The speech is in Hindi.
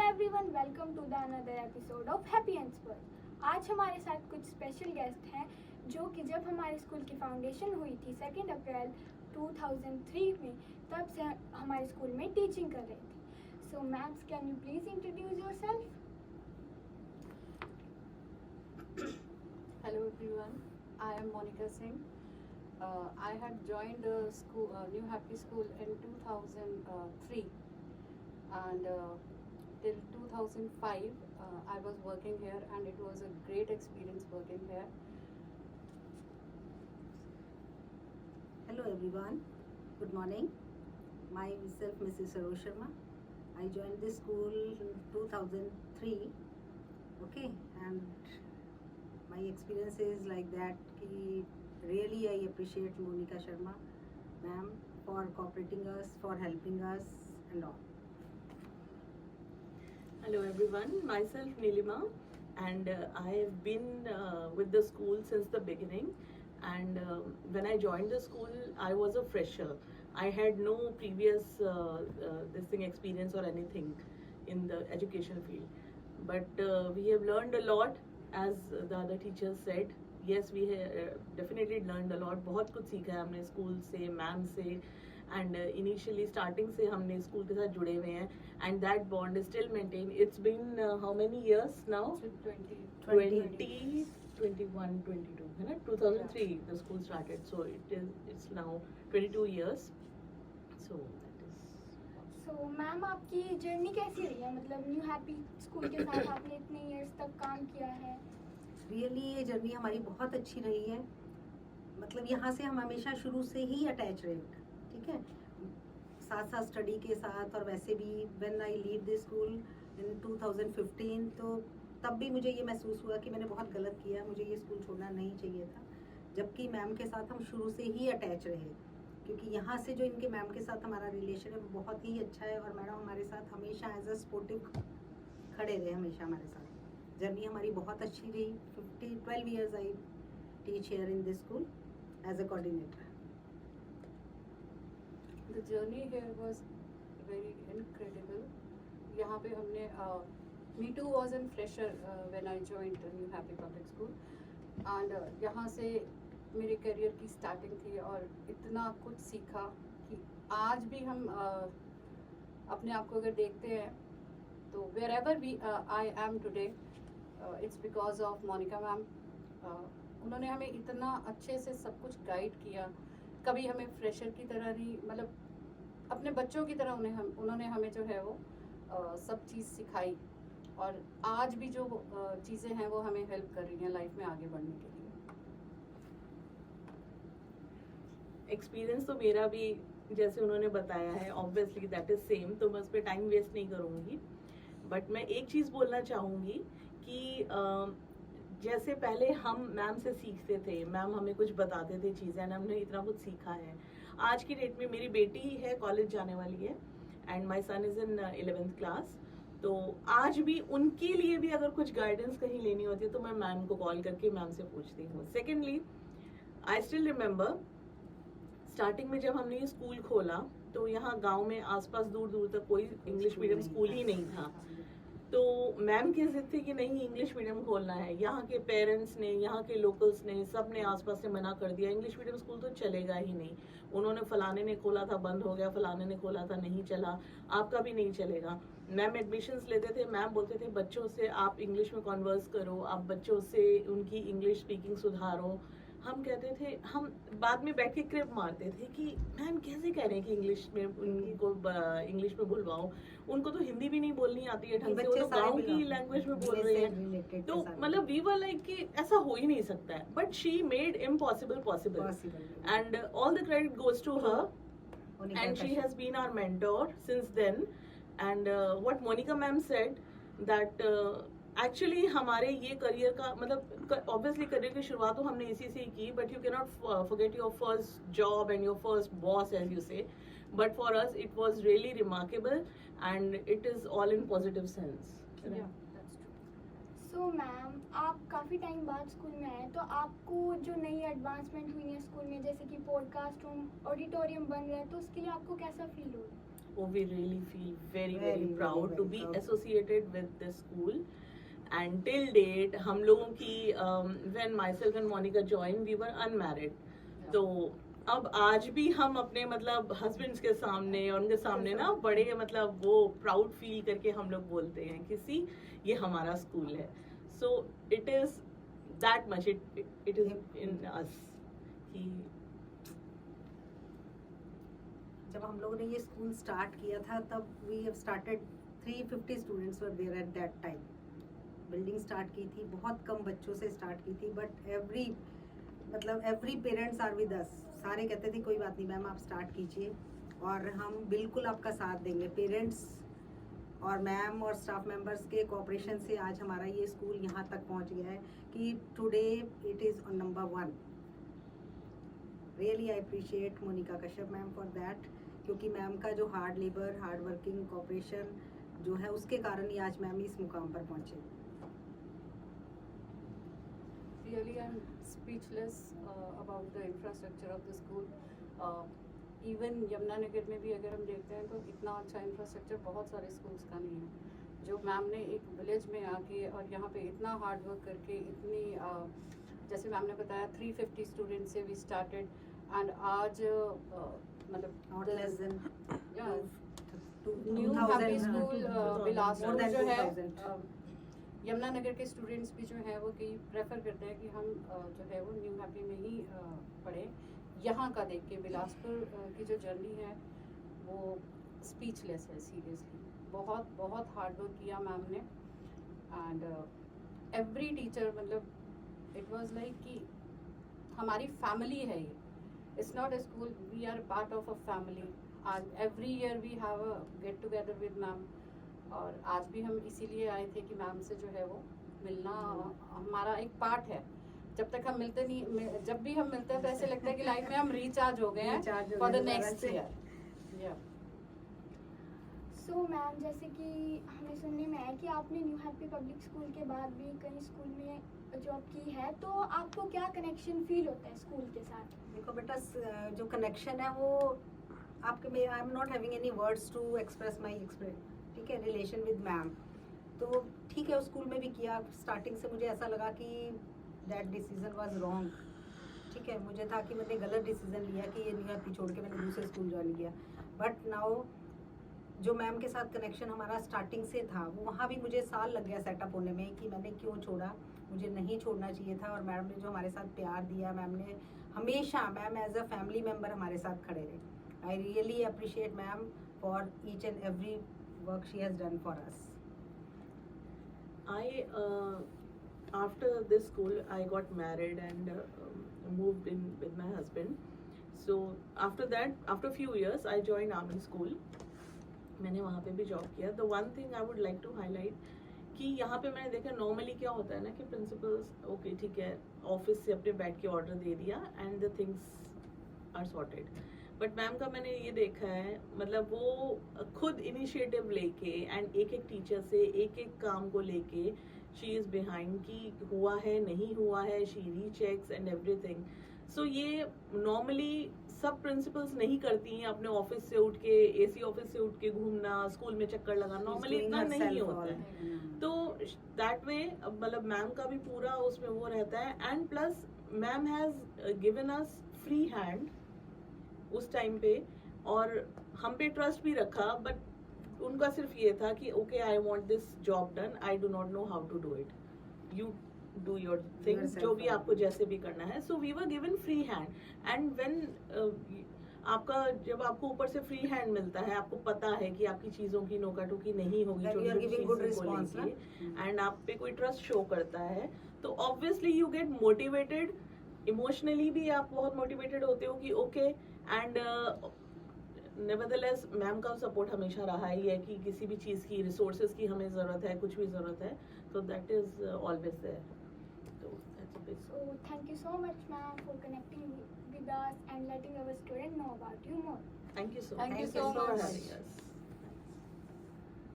Everyone, welcome to the another episode of happy and spurt. आज हमारे साथ कुछ स्पेशल गेस्ट हैं जो कि जब हमारे स्कूल की फाउंडेशन हुई थी 2 अप्रैल 2003 में, तब से हमारे स्कूल में टीचिंग कर रही थी। So ma'ams, can you please introduce yourself? Hello everyone, I am Monica Singh. I had joined school, New Happy School in 2003 and till 2005 I was working here and it was a great experience working here. Hello everyone, good morning. Myself Mrs. Sarosh Sharma. I joined this school in 2003. Okay, and my experience is like that ki really I appreciate Monica Sharma ma'am for cooperating us, for helping us and all. Hello everyone, myself Nilima and I have been with the school since the beginning and when I joined the school I was a fresher. I had no previous experience or anything in the education field, but we have learned a lot as the other teachers said. Yes, we have definitely learned a lot. बहुत कुछ सीखा है हमने स्कूल से, मैम से एंड इनिशियली स्टार्टिंग से हमने स्कूल के साथ जुड़े हुए हैं and that bond is still maintain. It's been how many years now? 20 21 22 है ना. 2003 the school started, so it's now 22 years. So that is. So ma'am, आपकी जर्नी कैसी रही है? मतलब न्यू हैप्पी स्कूल के साथ आपने इतने ईयर्स तक काम किया है. रियली ये जर्नी हमारी बहुत अच्छी रही है. मतलब यहाँ से हम हमेशा शुरू से ही अटैच रहे, ठीक है, साथ साथ स्टडी के साथ. और वैसे भी when I leave this school इन 2015, तो तब भी मुझे ये महसूस हुआ कि मैंने बहुत गलत किया, मुझे ये स्कूल छोड़ना नहीं चाहिए था. जबकि मैम के साथ हम शुरू से ही अटैच रहे, क्योंकि यहाँ से जो इनके मैम के साथ हमारा रिलेशन है वो बहुत ही अच्छा है. और मैडम हमारे साथ हमेशा एज अ सपोर्टिव खड़े रहे, हमेशा हमारे साथ. जर्नी हमारी बहुत अच्छी रही. 12 years I teach here in this school as a coordinator. The journey here was very incredible. यहाँ पे हमने me too was in fresher when I joined the New Happy Public School and यहाँ से मेरे करियर की स्टार्टिंग थी और इतना कुछ सीखा कि आज भी हम अपने आप को अगर देखते हैं तो wherever we I am today it's because of Monika ma'am. उन्होंने हमें इतना अच्छे से सब कुछ गाइड किया. कभी हमें फ्रेशर की तरह नहीं, मतलब अपने बच्चों की तरह उन्होंने हमें जो है वो सब चीज़ सिखाई. और आज भी जो चीज़ें हैं वो हमें हेल्प कर रही हैं लाइफ में आगे बढ़ने के लिए. एक्सपीरियंस तो मेरा भी जैसे उन्होंने बताया है, ऑब्वियसली दैट इज सेम, तो मैं उस पर टाइम वेस्ट नहीं करूँगी. बट मैं एक चीज़ बोलना चाहूँगी कि जैसे पहले हम मैम से सीखते थे, मैम हमें कुछ बताते थे चीज़ें एंड हमने इतना कुछ सीखा है. आज की डेट में मेरी बेटी है, कॉलेज जाने वाली है and my son is in 11th class. तो आज भी उनके लिए भी अगर कुछ गाइडेंस कहीं लेनी होती है तो मैं मैम को कॉल करके मैम से पूछती हूँ. Secondly, I still remember starting में जब हमने ये स्कूल खोला तो यहाँ गांव में आसपास दूर दूर तक कोई इंग्लिश मीडियम स्कूल ही नहीं था. तो मैम की जिद थी कि नहीं, इंग्लिश मीडियम खोलना है. यहाँ के पेरेंट्स ने, यहाँ के लोकल्स ने, सब ने आसपास से मना कर दिया, इंग्लिश मीडियम स्कूल तो चलेगा ही नहीं. उन्होंने फलाने ने खोला था, बंद हो गया, फलाने ने खोला था, नहीं चला, आपका भी नहीं चलेगा. मैम एडमिशन्स लेते थे, मैम बोलते थे बच्चों से आप इंग्लिश में कॉन्वर्स करो, आप बच्चों से उनकी इंग्लिश स्पीकिंग सुधारो. हम कहते थे, हम बाद में बैठ के क्रिप मारते थे कि मैम कैसे कह रहे हैं कि इंग्लिश में उनको इंग्लिश में बुलवाओ, उनको तो हिंदी भी नहीं बोलनी आती है ढंग से, वो तो गाँव की लैंग्वेज में बोल रहे हैं. तो मतलब वी वर लाइक कि ऐसा हो ही नहीं सकता है. But she made impossible possible and all the credit goes to her and she has been our mentor since then. And what Monika ma'am said that actually हमारे ये करियर का मतलब ऑब्वियसली करियर की शुरुआत तो हमने इसी से ही की, but you can not forget your first job and your first boss as you say. But for us it was really remarkable and it is all in positive sense. So ma'am, आप काफ़ी टाइम बाद स्कूल में आए, तो आपको जो नई एडवांसमेंट हुई है स्कूल में, जैसे कि पॉडकास्ट रूम, ऑडिटोरियम बन रहा है, तो उसके लिए आपको कैसा फील हो रहा है? we really feel very Very, very, proud to very be proud. associated with this school. And till date हम लोगों की when myself and Monica joined, we were unmarried. तो अब आज भी हम अपने मतलब हस्बैंड्स के सामने और उनके सामने ना बड़े मतलब वो प्राउड फील करके हम लोग बोलते हैं कि सी ये हमारा स्कूल है. So it is that much it is in us कि जब हम लोगों ने ये स्कूल स्टार्ट किया था तब we have started 350 students were there at that time. Building start की थी, बहुत कम बच्चों से स्टार्ट की थी, but every parents are with us. सारे कहते थे कोई बात नहीं मैम आप स्टार्ट कीजिए और हम बिल्कुल आपका साथ देंगे. पेरेंट्स और मैम और स्टाफ मेंबर्स के कोऑपरेशन से आज हमारा ये स्कूल यहाँ तक पहुँच गया है कि today it is on number 1. Really I appreciate Monika Kashyap ma'am for that, क्योंकि मैम का जो hard labour, hard working, cooperation जो है उसके कारण ही आज मैम इस मुकाम पर पहुँचे. Really, I'm speechless about the infrastructure of the school. Even Yamunanagar में भी अगर हम देखते हैं तो इतना अच्छा इंफ्रास्ट्रक्चर बहुत सारे स्कूल्स का नहीं है. जो मैम ने एक विलेज में आके और यहाँ पे इतना हार्ड वर्क करके इतनी जैसे मैम ने बताया 350 स्टूडेंट्स से वी स्टार्टेड एंड आज मतलब Not less than new 2000, happy school more Bilaspur than जो है 2000. यमुनानगर के स्टूडेंट्स भी जो है वो कई प्रेफर करते हैं कि हम जो है वो न्यू हैप्पी में ही पढ़ें. यहाँ का देख के बिलासपुर की जो जर्नी है वो स्पीचलेस है. सीरियसली बहुत बहुत हार्ड वर्क किया मैम ने एंड एवरी टीचर मतलब इट वाज लाइक कि हमारी फैमिली है ये. It's not a school, we are part of a family. And every year we have a get together with ma'am और आज भी हम इसीलिए आए थे कि मैम से जो है वो मिलना हमारा एक पार्ट है. जब तक हम मिलते नहीं, जब भी हम मिलते हैं तो ऐसे लगता है कि लाइफ में हम रिचार्ज हो गए हैं for the next year. So ma'am जैसे कि हमें सुनने में आया कि आपने न्यू हैप्पी पब्लिक स्कूल के बाद भी कई स्कूल में जॉब की है, तो आपको क्या कनेक्शन फील होता है स्कूल के साथ? देखो बेटा जो कनेक्शन है वो आपके में I am not having any words to express my ठीक है रिलेशन विद मैम. तो ठीक है उस स्कूल में भी किया. स्टार्टिंग से मुझे ऐसा लगा कि दैट डिसीजन वाज रॉन्ग. ठीक है मुझे था कि मैंने गलत डिसीजन लिया कि ये न्यू हैप्पी छोड़ के मैंने दूसरे स्कूल ज्वाइन किया. बट नाउ जो मैम के साथ कनेक्शन हमारा स्टार्टिंग से था वो वहाँ भी मुझे साल लग गया सेटअप होने में कि मैंने क्यों छोड़ा. मुझे नहीं छोड़ना चाहिए था और मैम ने जो हमारे साथ प्यार दिया, मैम ने हमेशा ma'am as a family member हमारे साथ खड़े रहे. I really appreciate ma'am for each and every work she has done for us. After this school I got married and moved in with my husband. So after that, after few years I joined Aman school. मैंने वहाँ पे भी जॉब किया. The one thing I would like to highlight कि यहाँ पे मैंने देखा नॉर्मली क्या होता है ना कि प्रिंसिपल्स ओके ठीक है ऑफिस से अपने बैठ के ऑर्डर दे दिया and the things are sorted. But ma'am का मैंने ये देखा है मतलब वो खुद इनिशिएटिव लेके एंड एक एक टीचर से एक एक काम को लेके शी इज़ बिहाइंड कि हुआ है नहीं हुआ है, शी रीचेक्स एंड एवरीथिंग. सो ये नॉर्मली सब प्रिंसिपल्स नहीं करती हैं. अपने ऑफिस से उठ के एसी ऑफिस से उठ के घूमना, स्कूल में चक्कर लगाना नॉर्मली इतना नहीं होता है. तो दैट वे मतलब मैम का भी पूरा उसमें वो रहता है. And plus ma'am has given us free hand उस टाइम पे और हम पे ट्रस्ट भी रखा. बट उनका सिर्फ ये था कि okay I want this job done, I do not know how to do it, you do your things जो भी आपको जैसे भी करना है. So we were given free hand and when आपका जब आपको ऊपर से फ्री हैंड मिलता है, आपको पता है कि आपकी चीज़ों की नोकाटोकी नहीं होगी एंड आप पे कोई ट्रस्ट शो करता है तो obviously you get motivated. Emotionally भी आप बहुत मोटिवेटेड होते हो कि ओके. एंड नेवरदलेस मैम का सपोर्ट हमेशा रहा ही है कि किसी भी चीज़ की रिसोर्सेज की हमें ज़रूरत है, कुछ भी ज़रूरत है तो that is always there. So thank you so much ma'am for connecting with us and letting our students know about you more. Thank you so Thank much. you so for much. having us.